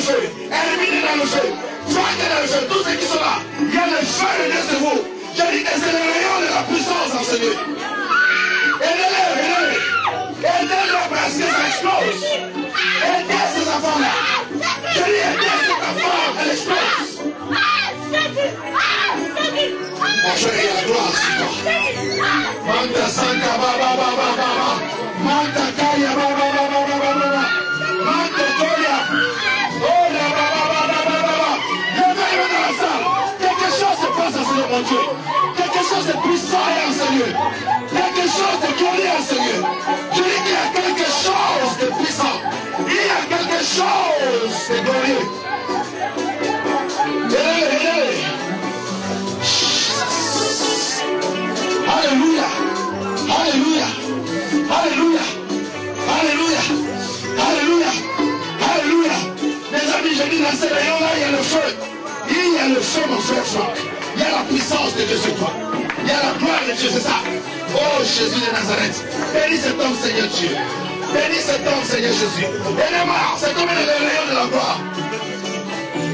feu. Hermine est dans le feu. Franck est dans le feu. Tous ceux qui sont là, il y a le feu de Dieu sur vous. Je dis que c'est le rayon de la puissance en Seigneur. Aidez-les, aidez-les. Aidez-les parce que ça explose. Aidez ces enfants-là. Je dis aidez cette enfant, elle explose. Mon frère, il y a la gloire sur toi. Manta Sanka Baba Baba Baba. Manta Kaya Baba Baba Baba Baba. Manta Koya. Oh la Baba Baba Baba Baba. Levez-le dans la salle. Quelque chose se passe en Seigneur, mon Dieu. Quelque chose de puissant et en Seigneur. Quelque chose de glorieux en Seigneur. Je dis qu'il y a quelque chose de puissant. Il y a quelque chose de glorieux. Aidez-les. Alléluia. Alléluia. Alléluia. Alléluia. Alléluia. Alléluia. Mes amis, je dis dans ces rayons-là, il y a le feu. Il y a le feu, mon frère Franck. Il y a la puissance de Dieu sur toi. Il y a la gloire de Dieu, c'est ça. Oh Jésus de Nazareth. Bénis cet homme, Seigneur Dieu. Bénis cet homme, Seigneur Jésus. Aidez-moi. C'est comme dans les rayons de la gloire.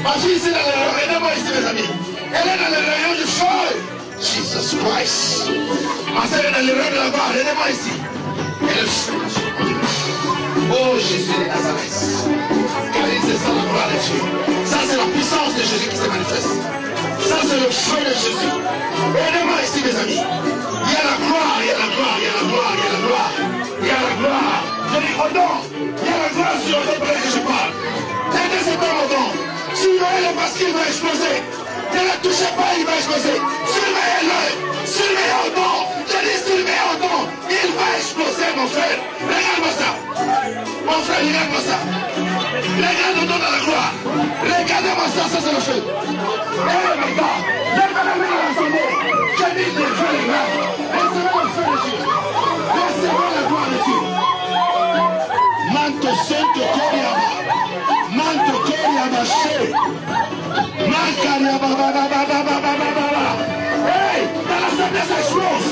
Ma fille ici dans les rayons. Aidez-moi ici, mes amis. Elle est dans les rayons du feu. Jesus Christ. Ma sœur est dans les rayons de la gloire. Aidez-moi ici. Elle est feu. Oh Jésus de Nazareth. Car c'est ça la gloire de Dieu. Ça c'est la puissance de Jésus qui se manifeste. Ça c'est le feu de Jésus. Aidez-moi ici, mes amis. Il y a la gloire, il y a la gloire, il y a la gloire, il y a la gloire. Il y a la gloire. Je dis au don. Il y a la gloire sur le peuple que je parle. Aidez cet homme au don. Surveillez-le parce qu'il va exploser. Ne le touchez pas, il va exploser. Surveillez-le. Surveillez au don. Je dis surveillez au don. Il va exploser, mon frère. Regarde-moi ça. Mon frère, regarde-moi ça. Regarde le don dans la gloire. Regardez-moi ça, ça c'est le feu. Eh mes gars, levez-le dans l'assemblée. Je dis le feu, les gars. Recevez le feu de Dieu. Recevez la gloire de Dieu. Manto Santo Koriaba. Manto Koriaba She. Mankariaba Baba Baba Baba Baba. Hey, dans l'assemblée ça explose.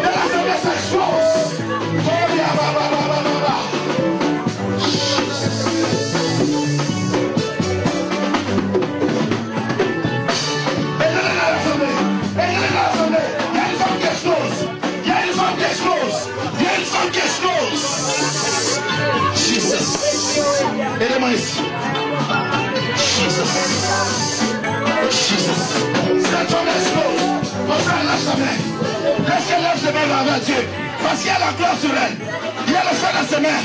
Dans l'assemblée ça explose. Koriaba Baba Baba Baba. Aidez-moi ici. Jesus. Jesus. Cette femme explose. Mon frère, lâche sa main. Laisse qu'elle lâche ses mains vers Dieu. Parce qu'il y a la gloire sur elle. Il y a le feu dans ses mains.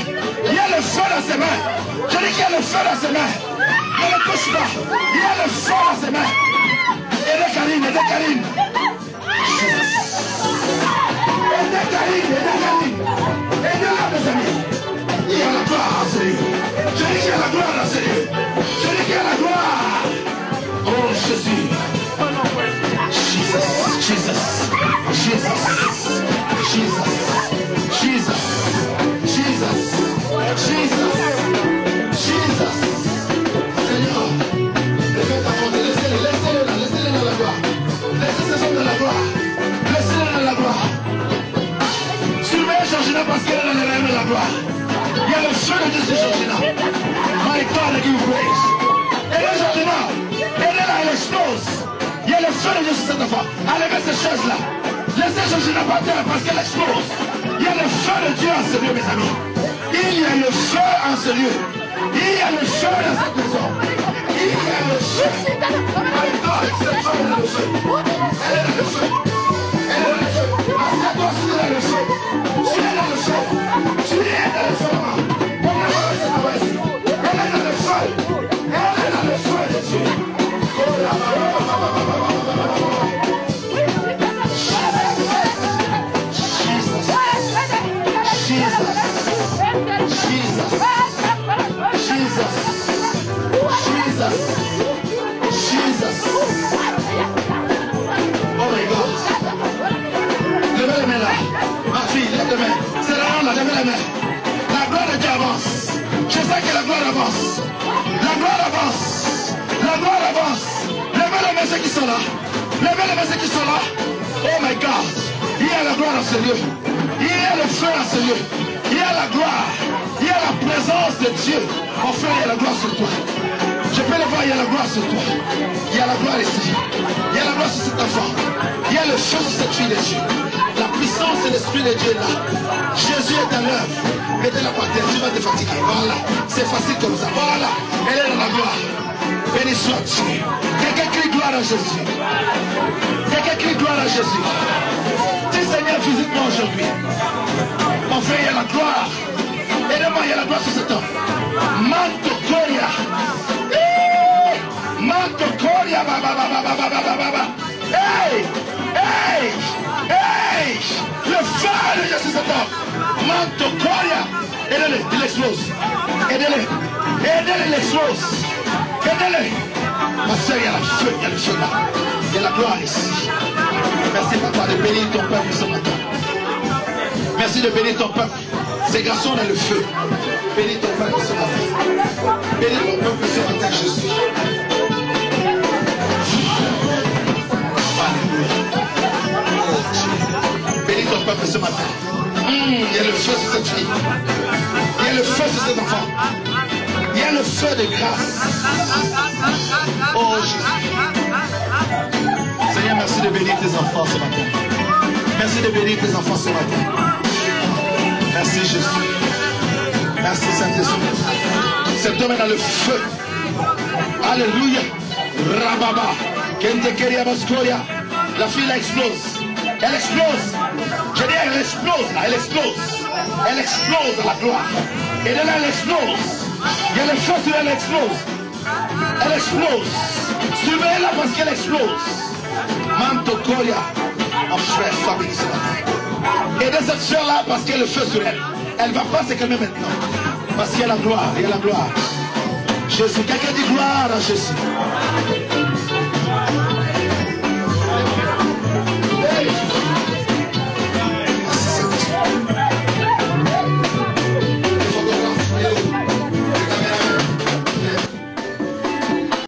Il y a le feu dans ses mains. Je dis qu'il y a le feu dans ses mains. Ne le touche pas. Il y a le feu dans ses mains. Aidez Karine, aidez Karine. Jesus. Aidez Karine, aidez Karine. Aidez-la, mes amis. Il y a la gloire en Seigneur. Je dis qu'il y a la gloire en Seigneur. Je dis qu'il y a la gloire. Oh Jésus. Jesus. Jesus. Jesus. Jesus. Jesus. Jesus. Jesus. Jesus. Seigneur. Levez ta main. Laissez-les. Laissez-les là. Laissez-les dans la gloire. Laissez ces hommes dans la gloire. Laissez-les dans la gloire. Surveillez Georgina parce qu'elle est dans les rayons de la gloire. Il y a le feu de Dieu sur Georgina. My God, I give you praise. Et là, Georgina, elle là, elle explose. Il y a le feu de Dieu sur cette femme. Enlevez ces choses-là. Laissez Georgina par terre parce qu'elle explose. Il y a le feu de Dieu en ce lieu, mes amis. Il y a le feu en ce lieu. Il y a le feu dans cette maison. Il y a le feu. My God, cette femme est dans le feu. Elle est dans le feu. Elle est dans le feu. Assieds-toi, tu es dans le feu. Tu es dans le feu. Tu es dans le feu, maman. Elle est dans le feu. Elle est dans le feu de Dieu. Oh là là. La gloire de Dieu avance. Je sais que la gloire avance. La gloire avance. La gloire avance. Levez les mains ceux qui sont là. Levez les mains ceux qui sont là. Oh my God. Il y a la gloire dans ce lieu. Il y a le feu dans ce lieu. Il y a la gloire. Il y a la présence de Dieu. Mon frère, il y a la gloire sur toi. Je il y a la gloire sur toi. Il y a la gloire ici. Il y a la gloire sur cet enfant. Il y a le feu sur cette fille de Dieu. La puissance et l'esprit de Dieu est là. Jésus est à l'œuvre. Mettez-la par terre, tu vas te fatiguer. Voilà. C'est facile comme ça. Voilà. Elle est dans la gloire. Béni soit Dieu. Quelqu'un crie gloire à Jésus. Quelqu'un crie gloire à Jésus. Dis Seigneur, visite-moi aujourd'hui. Mon frère, il y a la gloire. Aidez-moi, il y a la gloire sur cet homme. Manto Coria. Manto Coria. Hey! Hey! Hey! Le feu de Dieu sur cet homme. Manto Coria. Aidez-le, il explose. Aidez-le. Aidez-le, il explose. Aidez-le. Ma soeur, il y a le feu, il y a le feu là. Il y a la gloire ici. Merci papa de bénir ton peuple ce matin. Merci de bénir ton peuple. Ces garçons ont le feu. Bénis ton peuple ce matin. Bénis ton peuple ce matin, Jésus. Bénis ton peuple ce matin. Il y a le feu sur cette fille. Il y a le feu sur cet enfant. Il y a le feu de grâce. Oh Jésus. Seigneur, merci de bénir tes enfants ce matin. Merci de bénir tes enfants ce matin. Merci Jésus. Merci Saint-Esprit. Cet homme est dans le feu. Alléluia. Rababa. La fille là explose. Elle explose. Je dis elle explose là. Elle explose. Elle explose à la gloire. Et de là elle explose. Il y a le feu sur elle explose. Elle explose. Suivez-la parce qu'elle explose. Manto Coria. Mon frère, famille ce matin. Et de cette soeur-là, parce qu'il y a le feu sur elle. Elle va pas se calmer maintenant. Parce qu'il y a la gloire. Il y a la gloire. Jésus. Quelqu'un dit gloire à Jésus.